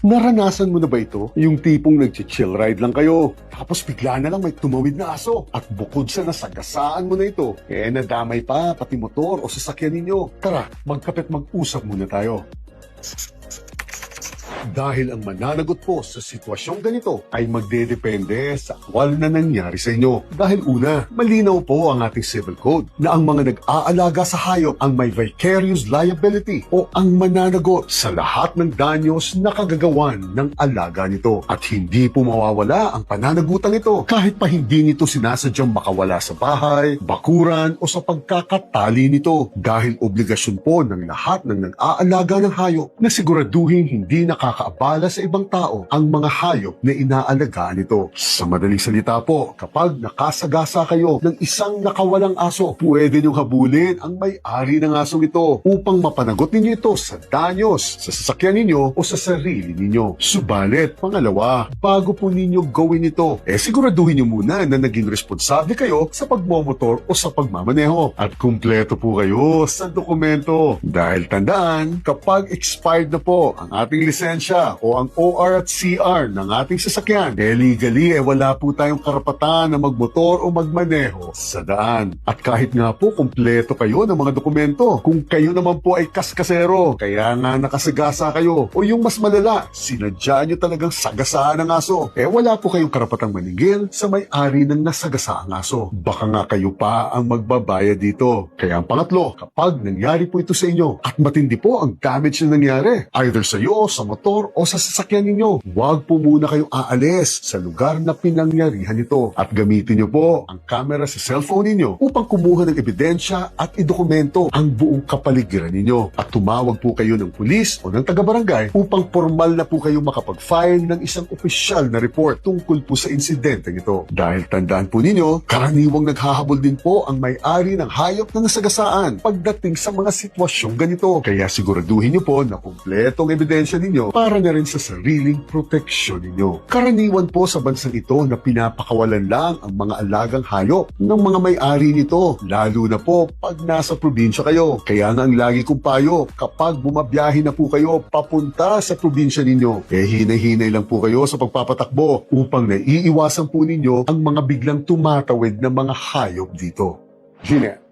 Naranasan mo na ba ito? Yung tipong nag-chill ride lang kayo, tapos bigla na lang may tumawid na aso at bukod sa nasagasaan mo na ito, nadamay pa pati motor o sasakyan ninyo. Tara, magkape't mag-usap muna tayo. Dahil ang mananagot po sa sitwasyong ganito ay magdedepende sa aktwal na nangyari sa inyo. Dahil una, malinaw po ang ating civil code na ang mga nag-aalaga sa hayop ang may vicarious liability o ang mananagot sa lahat ng danyos na kagagawan ng alaga nito. At hindi po mawawala ang pananagutan nito kahit pa hindi nito sinasadyang makawala sa bahay, bakuran o sa pagkakatali nito. Dahil obligasyon po ng lahat ng nag-aalaga ng hayop na siguraduhin hindi nakakaabala sa ibang tao ang mga hayop na inaalagaan nito. Sa madaling salita po, kapag nakasagasa kayo ng isang nakawalang aso, pwede niyong habulin ang may-ari ng asong ito upang mapanagot ninyo ito sa danyos, sa sasakyan ninyo o sa sarili ninyo. Subalit, pangalawa, bago po ninyo gawin ito, siguraduhin niyo muna na naging responsable kayo sa pagmomotor o sa pagmamaneho at kumpleto po kayo sa dokumento. Dahil tandaan, kapag expired na po ang ating lisensya o ang OR at CR ng ating sasakyan, legally wala po tayong karapatan na magmotor o magmaneho sa daan. At kahit nga po kumpleto kayo ng mga dokumento, kung kayo naman po ay kaskasero, kaya nga nakasagasa kayo, o yung mas malala, sinadya nyo talagang sagasaan ng aso, wala po kayong karapatang maningil sa may-ari ng nasagasaang aso. Baka nga kayo pa ang magbabayad dito. Kaya ang pangatlo, kapag nangyari po ito sa inyo at matindi po ang damage na nangyari, either sa iyo, sa motor o sa sasakyan ninyo, huwag po muna kayong aalis sa lugar na pinangyarihan nito at gamitin nyo po ang camera sa cellphone ninyo upang kumuha ng ebidensya at idokumento ang buong kapaligiran ninyo at tumawag po kayo ng pulis o ng taga-barangay upang formal na po kayo makapag-file ng isang opisyal na report tungkol po sa insidente nito. Dahil tandaan po ninyo, karaniwang naghahabol din po ang may-ari ng hayop na nasagasaan pagdating sa mga sitwasyong ganito. Kaya siguraduhin nyo po na kumpletong ebidensya ninyo para na rin sa sariling proteksyon ninyo. Karaniwan po sa bansang ito na pinapakawalan lang ang mga alagang hayop ng mga may-ari nito, lalo na po pag nasa probinsya kayo. Kaya nga ang lagi kong payo, kapag bumabiyahe na po kayo papunta sa probinsya ninyo, hinay-hinay lang po kayo sa pagpapatakbo upang naiiwasan po ninyo ang mga biglang tumatawid na mga hayop dito. Gina.